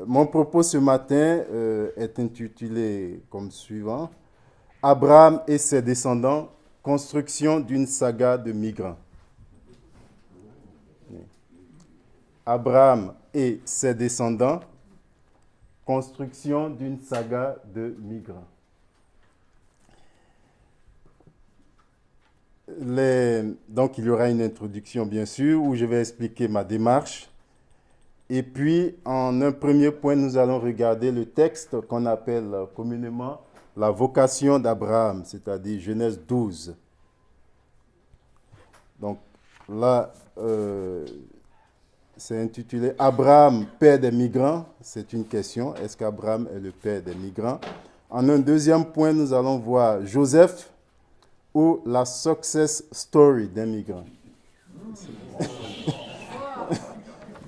Mon propos ce matin est intitulé comme suivant: Abraham et ses descendants, construction d'une saga de migrants. Abraham et ses descendants, construction d'une saga de migrants. Donc il y aura une introduction bien sûr où je vais expliquer ma démarche. Et puis en un premier point, nous allons regarder le texte qu'on appelle communément la vocation d'Abraham, c'est-à-dire Genèse 12. Donc là, c'est intitulé Abraham, père des migrants. C'est une question. Est-ce qu'Abraham est le père des migrants? En un deuxième point, nous allons voir Joseph ou la success story d'un migrant.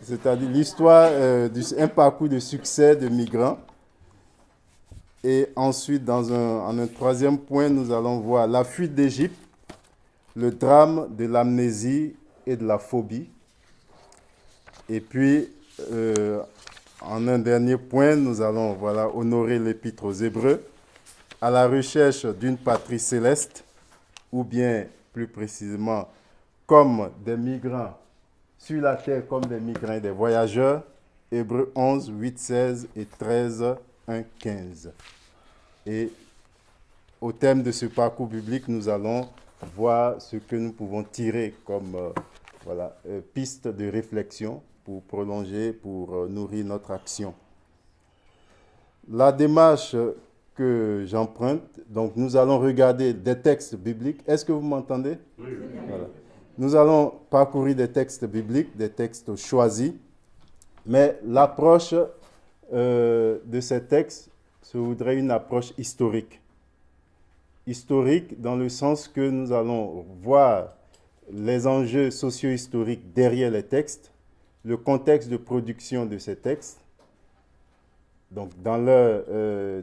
C'est-à-dire l'histoire d'un parcours de succès de migrants. Et ensuite, en un troisième point, nous allons voir la fuite d'Égypte, le drame de l'amnésie et de la phobie. Et puis, en un dernier point, nous allons honorer l'épître aux Hébreux, à la recherche d'une patrie céleste, ou bien plus précisément, comme des migrants sur la terre, comme des migrants et des voyageurs, Hébreux 11, 8, 16 et 13, 1, 15. Et au terme de ce parcours biblique, nous allons voir ce que nous pouvons tirer comme piste de réflexion pour prolonger, pour nourrir notre action. La démarche que j'emprunte, donc nous allons regarder des textes bibliques. Est-ce que vous m'entendez? Oui. Voilà. Nous allons parcourir des textes bibliques, des textes choisis, mais l'approche de ces textes se voudrait une approche historique. Historique dans le sens que nous allons voir les enjeux socio-historiques derrière les textes, le contexte de production de ces textes, donc dans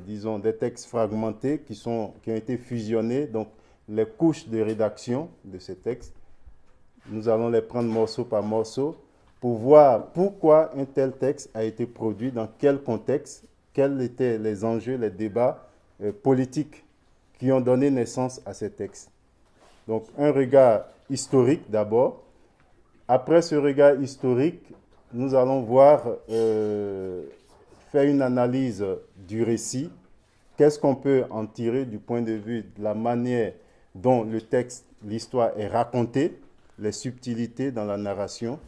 disons, des textes fragmentés qui ont été fusionnés, donc les couches de rédaction de ces textes, nous allons les prendre morceau par morceau pour voir pourquoi un tel texte a été produit, dans quel contexte, quels étaient les enjeux, les débats politiques qui ont donné naissance à ces textes. Donc un regard historique d'abord. Après ce regard historique, nous allons faire une analyse du récit. Qu'est-ce qu'on peut en tirer du point de vue de la manière dont le texte, l'histoire est racontée, les subtilités dans la narration,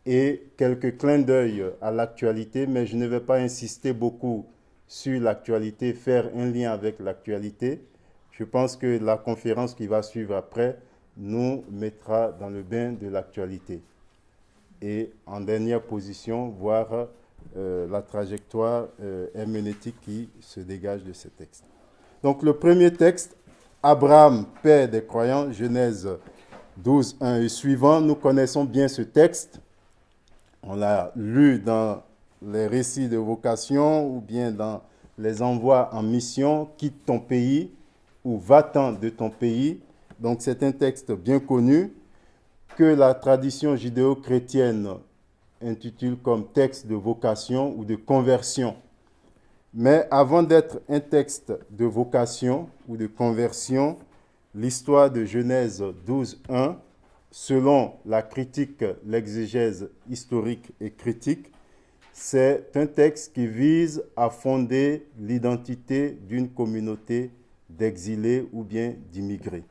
et quelques clins d'œil à l'actualité, mais je ne vais pas insister beaucoup sur l'actualité, faire un lien avec l'actualité. Je pense que la conférence qui va suivre après nous mettra dans le bain de l'actualité. Et en dernière position, voir la trajectoire herméneutique qui se dégage de ce texte. Donc le premier texte, Abraham, père des croyants, Genèse 12, 1 et suivant. Nous connaissons bien ce texte. On l'a lu dans les récits de vocation ou bien dans les envois en mission, quitte ton pays ou va-t'en de ton pays. Donc c'est un texte bien connu que la tradition judéo-chrétienne intitule comme texte de vocation ou de conversion. Mais avant d'être un texte de vocation ou de conversion, l'histoire de Genèse 12, 1, selon la critique, l'exégèse historique et critique, c'est un texte qui vise à fonder l'identité d'une communauté d'exilés ou bien d'immigrés.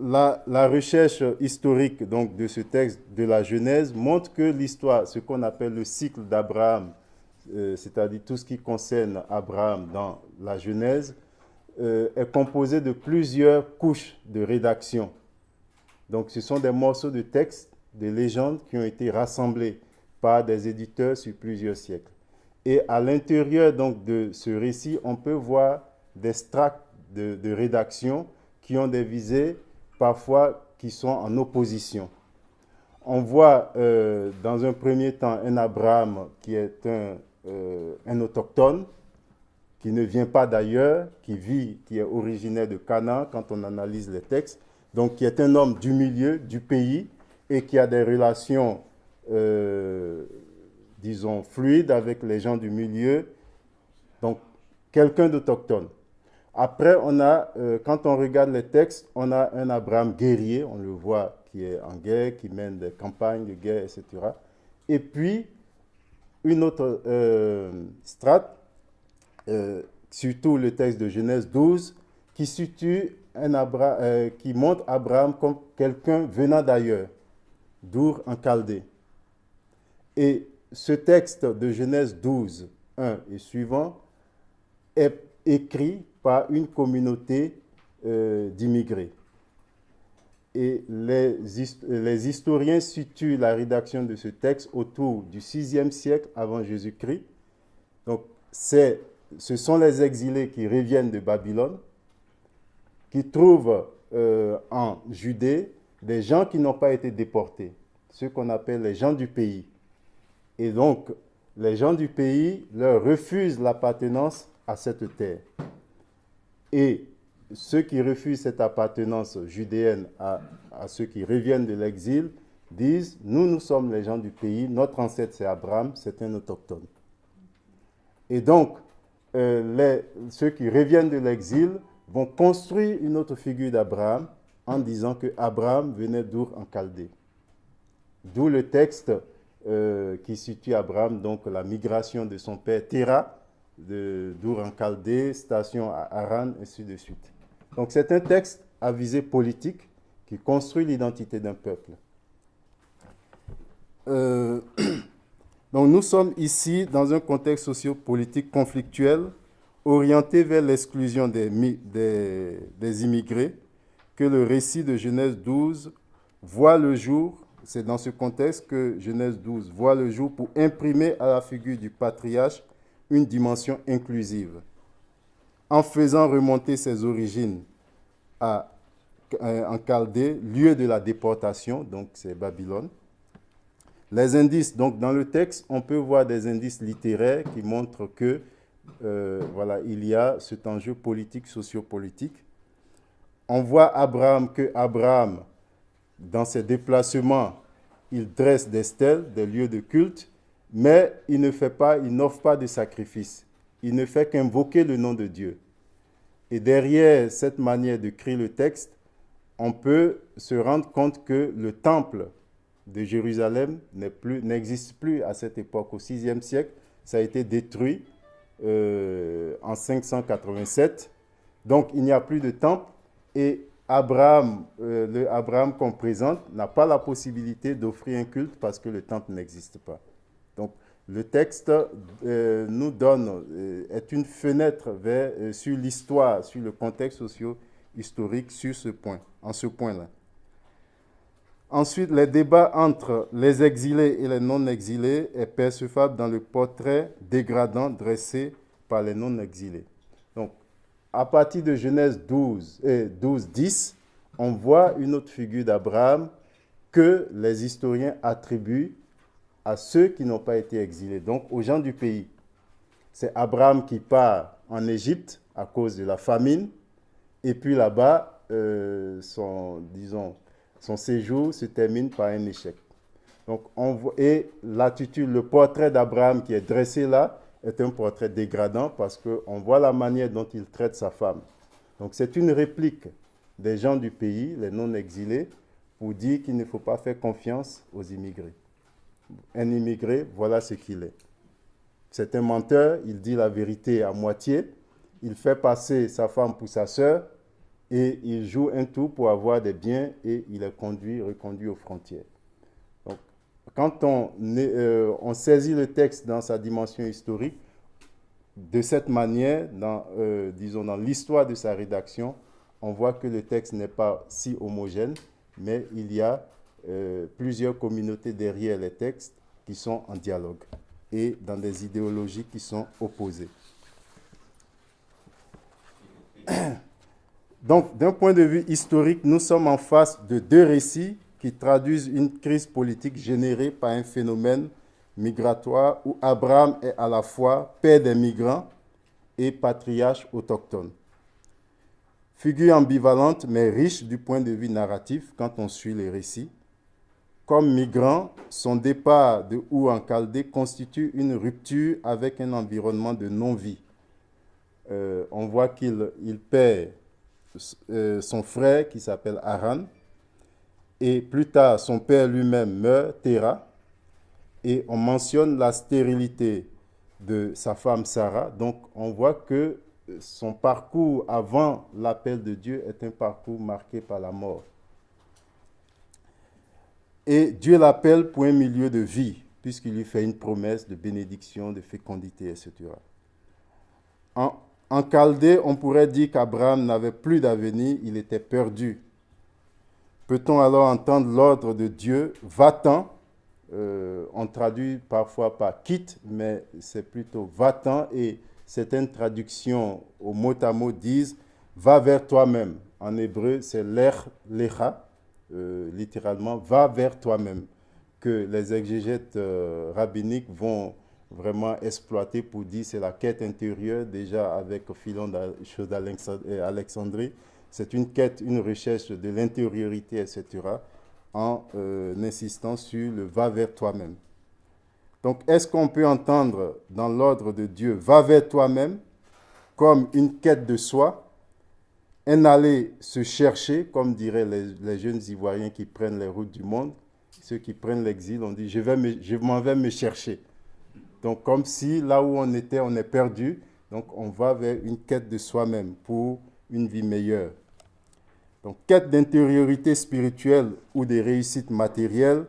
La recherche historique donc, de ce texte de la Genèse montre que l'histoire, ce qu'on appelle le cycle d'Abraham, c'est-à-dire tout ce qui concerne Abraham dans la Genèse, est composé de plusieurs couches de rédaction. Donc ce sont des morceaux de texte, des légendes qui ont été rassemblés par des éditeurs sur plusieurs siècles. Et à l'intérieur donc, de ce récit, on peut voir des tracts de rédaction qui ont des visées parfois qui sont en opposition. On voit dans un premier temps un Abraham qui est un autochtone, qui ne vient pas d'ailleurs, qui est originaire de Canaan quand on analyse les textes, donc qui est un homme du milieu, du pays, et qui a des relations disons, fluide avec les gens du milieu, donc quelqu'un d'autochtone. Après, quand on regarde les textes, on a un Abraham guerrier, on le voit, qui est en guerre, qui mène des campagnes de guerre, etc. Et puis, une autre strate, surtout le texte de Genèse 12, qui qui montre Abraham comme quelqu'un venant d'ailleurs, d'Our en Chaldée. Et ce texte de Genèse 12, 1 et suivant, est écrit par une communauté d'immigrés. Et les historiens situent la rédaction de ce texte autour du 6e siècle avant Jésus-Christ. Donc, ce sont les exilés qui reviennent de Babylone, qui trouvent en Judée des gens qui n'ont pas été déportés, ceux qu'on appelle les gens du pays. Et donc, les gens du pays leur refusent l'appartenance à cette terre. Et ceux qui refusent cette appartenance judéenne à ceux qui reviennent de l'exil disent, nous sommes les gens du pays, notre ancêtre c'est Abraham, c'est un autochtone. Et donc, ceux qui reviennent de l'exil vont construire une autre figure d'Abraham en disant que Abraham venait d'Our en Chaldée. D'où le texte qui situe Abraham, donc la migration de son père Terah, d'Our en Chaldée, station à Haran, et ainsi de suite. Donc c'est un texte à visée politique qui construit l'identité d'un peuple. Donc nous sommes ici dans un contexte sociopolitique conflictuel orienté vers l'exclusion des immigrés que le récit de Genèse 12 voit le jour. C'est dans ce contexte que Genèse 12 voit le jour pour imprimer à la figure du patriarche une dimension inclusive. En faisant remonter ses origines en Chaldée, lieu de la déportation, donc c'est Babylone. Les indices, donc dans le texte, on peut voir des indices littéraires qui montrent que voilà, il y a cet enjeu politique, sociopolitique. On voit que Abraham, dans ses déplacements, il dresse des stèles, des lieux de culte, mais il n'offre pas de sacrifice. Il ne fait qu'invoquer le nom de Dieu. Et derrière cette manière de créer le texte, on peut se rendre compte que le temple de Jérusalem n'existe plus à cette époque. Au VIe siècle, ça a été détruit en 587. Donc, il n'y a plus de temple et le Abraham qu'on présente n'a pas la possibilité d'offrir un culte parce que le temple n'existe pas. Donc, le texte est une fenêtre sur l'histoire, sur le contexte socio-historique en ce point-là. Ensuite, les débats entre les exilés et les non-exilés est percevable dans le portrait dégradant dressé par les non-exilés. Donc, à partir de Genèse 12:10, on voit une autre figure d'Abraham que les historiens attribuent à ceux qui n'ont pas été exilés, donc aux gens du pays. C'est Abraham qui part en Égypte à cause de la famine, et puis là-bas, son séjour se termine par un échec. Donc, le portrait d'Abraham qui est dressé là est un portrait dégradant parce qu'on voit la manière dont il traite sa femme. Donc, c'est une réplique des gens du pays, les non-exilés, pour dire qu'il ne faut pas faire confiance aux immigrés. Un immigré, voilà ce qu'il est. C'est un menteur, il dit la vérité à moitié, il fait passer sa femme pour sa sœur et il joue un tour pour avoir des biens et il est reconduit aux frontières. Donc, quand on saisit le texte dans sa dimension historique, de cette manière, dans l'histoire de sa rédaction, on voit que le texte n'est pas si homogène, mais il y a plusieurs communautés derrière les textes qui sont en dialogue et dans des idéologies qui sont opposées. Donc, d'un point de vue historique, nous sommes en face de deux récits qui traduisent une crise politique générée par un phénomène migratoire où Abraham est à la fois père des migrants et patriarche autochtone. Figure ambivalente mais riche du point de vue narratif quand on suit les récits. comme migrant, son départ de Our en Chaldée constitue une rupture avec un environnement de non-vie. On voit qu'il perd son frère qui s'appelle Haran, et plus tard son père lui-même meurt, Téra, et on mentionne la stérilité de sa femme Sarah. Donc on voit que son parcours avant l'appel de Dieu est un parcours marqué par la mort. Et Dieu l'appelle pour un milieu de vie, puisqu'il lui fait une promesse de bénédiction, de fécondité, etc. En Chaldée, on pourrait dire qu'Abraham n'avait plus d'avenir, il était perdu. Peut-on alors entendre l'ordre de Dieu, va-t'en, on traduit parfois par quitte, mais c'est plutôt va-t'en, et certaines traductions au mot à mot disent va vers toi-même. En hébreu, c'est lecha, littéralement va vers toi-même, que les exégètes rabbiniques vont vraiment exploiter pour dire c'est la quête intérieure, déjà avec Philon d'Alexandrie. C'est une quête, une recherche de l'intériorité, etc., en insistant sur le va vers toi-même. Donc, est-ce qu'on peut entendre dans l'ordre de Dieu va vers toi-même comme une quête de soi, un aller se chercher, comme diraient les jeunes Ivoiriens qui prennent les routes du monde, ceux qui prennent l'exil, on dit je m'en vais me chercher. Donc, comme si là où on était, on est perdu, donc on va vers une quête de soi-même pour une vie meilleure. Donc, quête d'intériorité spirituelle ou des réussites matérielles,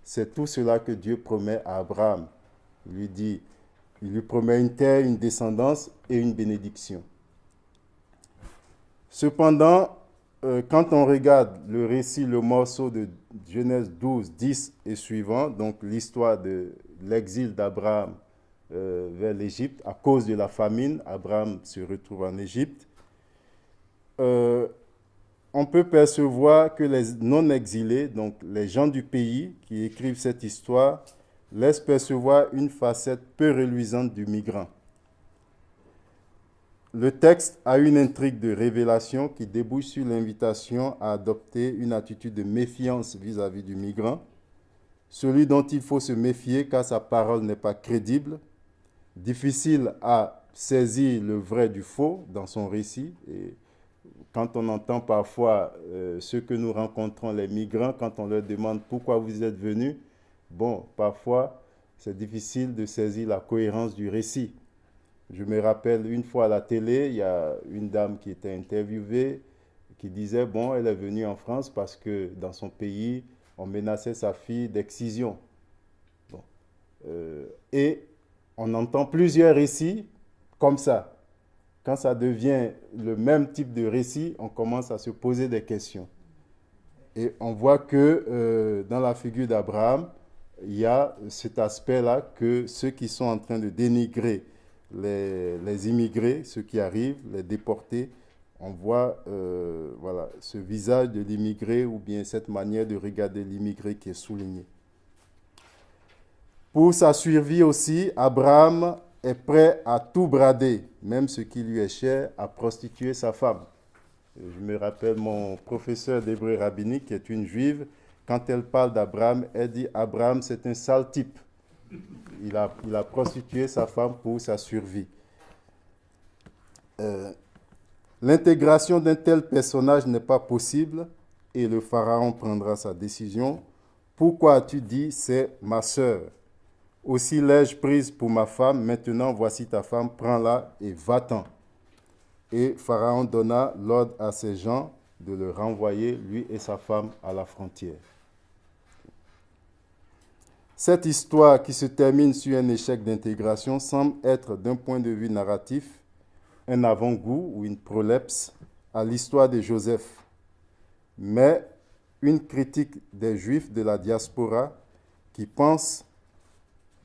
c'est tout cela que Dieu promet à Abraham. Il lui promet une terre, une descendance et une bénédiction. Cependant, quand on regarde le récit, le morceau de Genèse 12, 10 et suivant, donc l'histoire de l'exil d'Abraham vers l'Égypte, à cause de la famine, Abraham se retrouve en Égypte, on peut percevoir que les non-exilés, donc les gens du pays qui écrivent cette histoire, laissent percevoir une facette peu reluisante du migrant. Le texte a une intrigue de révélation qui débouche sur l'invitation à adopter une attitude de méfiance vis-à-vis du migrant, celui dont il faut se méfier car sa parole n'est pas crédible, difficile à saisir le vrai du faux dans son récit. Et quand on entend parfois ceux que nous rencontrons, les migrants, quand on leur demande pourquoi vous êtes venus, bon, parfois c'est difficile de saisir la cohérence du récit. Je me rappelle une fois à la télé, il y a une dame qui était interviewée qui disait, bon, elle est venue en France parce que dans son pays, on menaçait sa fille d'excision. Bon. Et on entend plusieurs récits comme ça. Quand ça devient le même type de récit, on commence à se poser des questions. Et on voit que dans la figure d'Abraham, il y a cet aspect-là que ceux qui sont en train de dénigrer les immigrés, ceux qui arrivent, les déportés, on voit voilà, ce visage de l'immigré ou bien cette manière de regarder l'immigré qui est soulignée. Pour sa survie aussi, Abraham est prêt à tout brader, même ce qui lui est cher, à prostituer sa femme. Je me rappelle mon professeur d'hébreu rabbinique, qui est une juive, quand elle parle d'Abraham, elle dit « Abraham, c'est un sale type ». Il a prostitué sa femme pour sa survie. L'intégration d'un tel personnage n'est pas possible et le pharaon prendra sa décision. Pourquoi as-tu dit c'est ma sœur? Aussi l'ai-je prise pour ma femme, maintenant voici ta femme, prends-la et va-t'en. Et Pharaon donna l'ordre à ses gens de le renvoyer, lui et sa femme, à la frontière. Cette histoire qui se termine sur un échec d'intégration semble être, d'un point de vue narratif, un avant-goût ou une prolepse à l'histoire de Joseph, mais une critique des Juifs de la diaspora qui pensent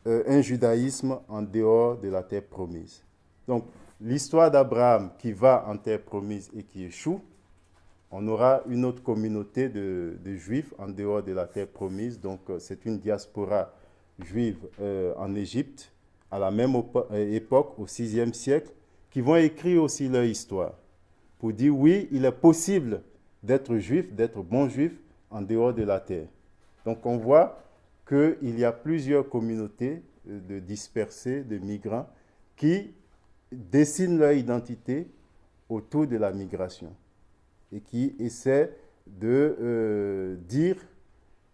un judaïsme en dehors de la terre promise. Donc, l'histoire d'Abraham qui va en terre promise et qui échoue, on aura une autre communauté de Juifs en dehors de la terre promise. Donc, c'est une diaspora juive en Égypte, à la même époque, au VIe siècle, qui vont écrire aussi leur histoire pour dire, oui, il est possible d'être juif, d'être bon juif en dehors de la terre. Donc on voit qu'il y a plusieurs communautés de dispersés, de migrants, qui dessinent leur identité autour de la migration et qui essaient de dire,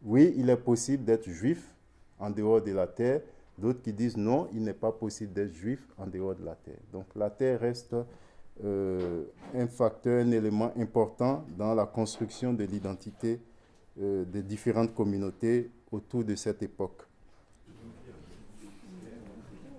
oui, il est possible d'être juif en dehors de la terre. D'autres qui disent, non, il n'est pas possible d'être juif en dehors de la terre. Donc la terre reste un facteur, un élément important dans la construction de l'identité des différentes communautés autour de cette époque.